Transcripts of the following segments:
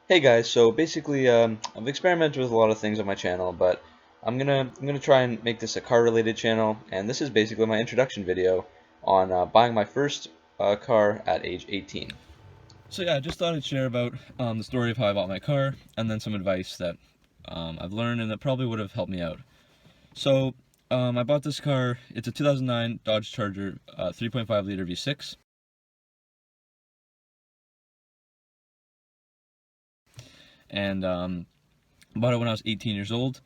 Hey guys, so basically, I've experimented with a lot of things on my channel, but I'm gonna try and make this a car-related channel, and this is basically my introduction video on buying my first car at age 18. So yeah, I just thought I'd share about the story of how I bought my car, and then some advice that I've learned and that probably would have helped me out. So I bought this car. It's a 2009 Dodge Charger 3.5 liter V6, and bought it when I was 18 years old.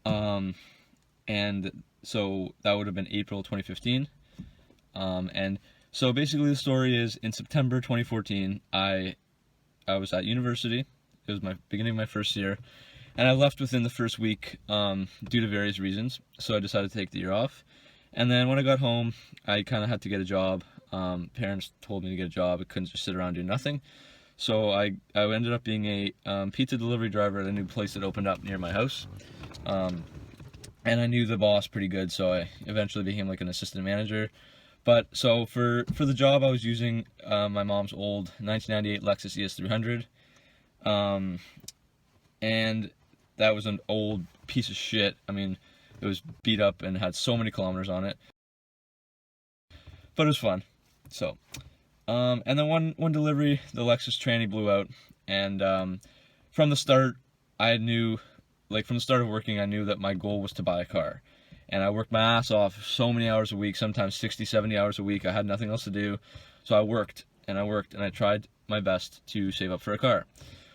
Um, and so that would have been April 2015. And so basically, the story is in September 2014, I was at university. It was my beginning of my first year, and I left within the first week due to various reasons. So I decided to take the year off. And then when I got home, I kind of had to get a job. Parents told me to get a job. I couldn't just sit around doing nothing. So I ended up being a pizza delivery driver at a new place that opened up near my house. Um, and I knew the boss pretty good, so I eventually became like an assistant manager. But so for the job, I was using my mom's old 1998 Lexus ES300. Um, and that was an old piece of shit. I mean, it was beat up and had so many kilometers on it, but it was fun. So, and then one delivery, the Lexus tranny blew out, and from the start, I knew, like from the start of working, I knew that my goal was to buy a car. And I worked my ass off so many hours a week, sometimes 60, 70 hours a week. I had nothing else to do. So I worked and I worked and I tried my best to save up for a car.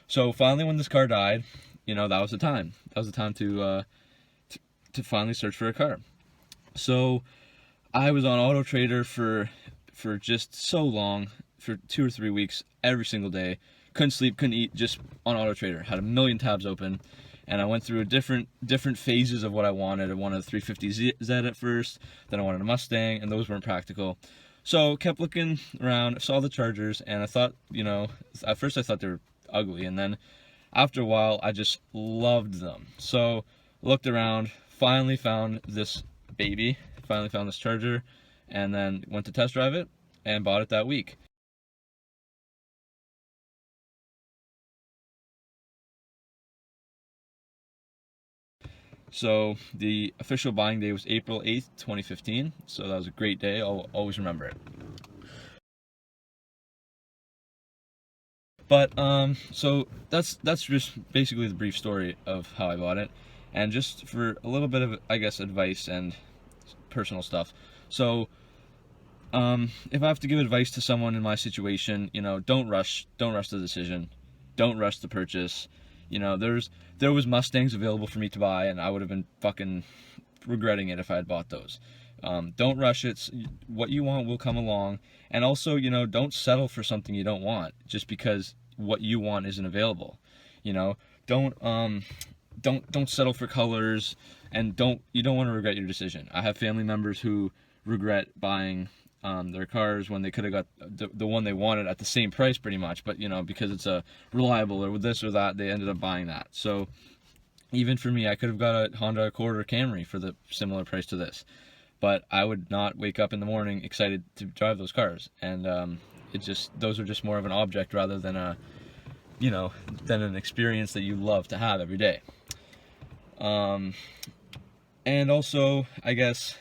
So finally, when this car died, that was the time. That was the time to finally search for a car. So I was on Auto Trader for just so long, for 2 or 3 weeks, every single day. Couldn't sleep, couldn't eat, just on Auto Trader. Had a million tabs open, and I went through different phases of what I wanted. I wanted a 350Z at first, then I wanted a Mustang, and those weren't practical. So kept looking around, saw the Chargers, and I thought, at first I thought they were ugly, and then after a while I just loved them. So looked around, finally found this baby, finally found this Charger, and then went to test drive it and bought it that week. So the official buying day was April 8th, 2015. So that was a great day. I'll always remember it. But so that's just basically the brief story of how I bought it, and just for a little bit of, I guess, advice and personal stuff. So if I have to give advice to someone in my situation, don't rush the decision, don't rush the purchase. There was Mustangs available for me to buy, and I would have been fucking regretting it if I had bought those. Don't rush it. What you want will come along, and also, don't settle for something you don't want just because what you want isn't available. You know, don't don't settle for colors, and you don't want to regret your decision. I have family members who regret buying their cars when they could have got the one they wanted at the same price pretty much, but because it's a reliable or with this or that, they ended up buying that. So even for me, I could have got a Honda Accord or Camry for the similar price to this, but I would not wake up in the morning excited to drive those cars. And those are just more of an object rather than than an experience that you love to have every day. Um, and also, I guess,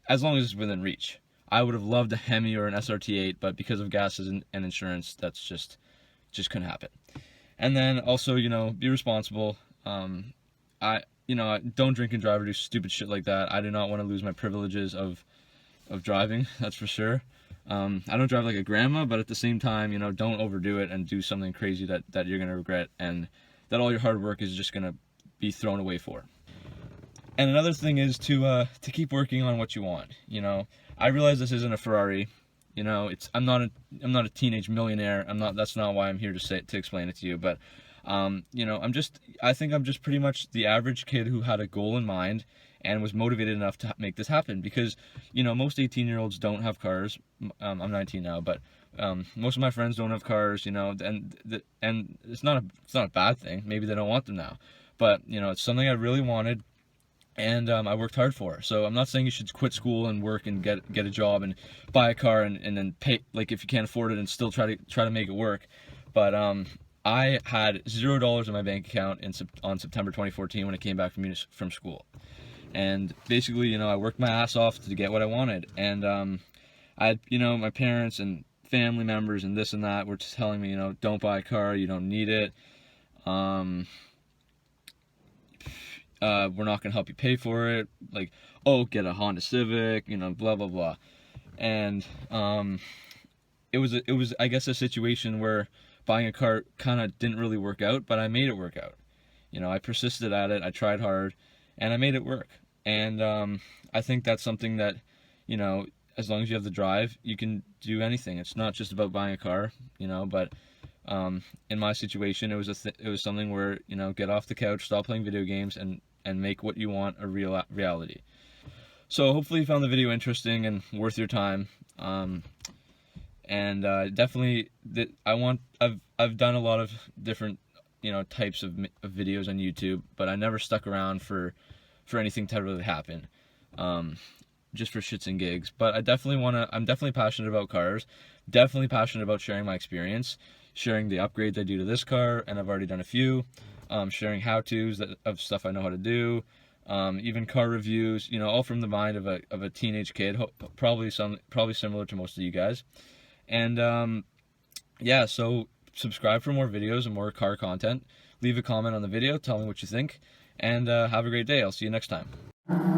as long as it's within reach. I would have loved a Hemi or an SRT8, but because of gases and insurance, that's just couldn't happen. And then also, be responsible. I don't drink and drive or do stupid shit like that. I do not want to lose my privileges of driving. That's for sure. I don't drive like a grandma, but at the same time, don't overdo it and do something crazy that you're gonna regret and that all your hard work is just gonna be thrown away for. And another thing is to keep working on what you want. I realize this isn't a Ferrari. I'm not a teenage millionaire. That's not why I'm here to explain it to you. But I think I'm just pretty much the average kid who had a goal in mind and was motivated enough to make this happen. Because most 18-year-olds don't have cars. I'm 19 now, but most of my friends don't have cars. And it's not a bad thing. Maybe they don't want them now, but it's something I really wanted, and I worked hard for. So I'm not saying you should quit school and work and get a job and buy a car and then pay, like, if you can't afford it, and still try to make it work. But I had $0 in my bank account on September 2014 when I came back from school. And basically, you know, I worked my ass off to get what I wanted. And I had, you know, my parents and family members and this and that were just telling me, you know, don't buy a car, you don't need it. We're not going to help you pay for it. Like, oh, get a Honda Civic, you know, blah, blah, blah. And it was I guess a situation where buying a car kind of didn't really work out, but I made it work out. You know, I persisted at it, I tried hard, and I made it work. And I think that's something that, you know, as long as you have the drive, you can do anything. It's not just about buying a car, you know, but in my situation, it was something where, you know, get off the couch, stop playing video games, and make what you want a reality. So hopefully you found the video interesting and worth your time. And definitely, I've done a lot of different, you know, types of videos on YouTube, but I never stuck around for anything to really happen, just for shits and gigs. But I'm definitely passionate about cars, definitely passionate about sharing my experience, sharing the upgrades I do to this car, and I've already done a few, sharing how-tos of stuff I know how to do, even car reviews, you know, all from the mind of a teenage kid, probably similar to most of you guys. And yeah, so subscribe for more videos and more car content. Leave a comment on the video, tell me what you think, and have a great day. I'll see you next time.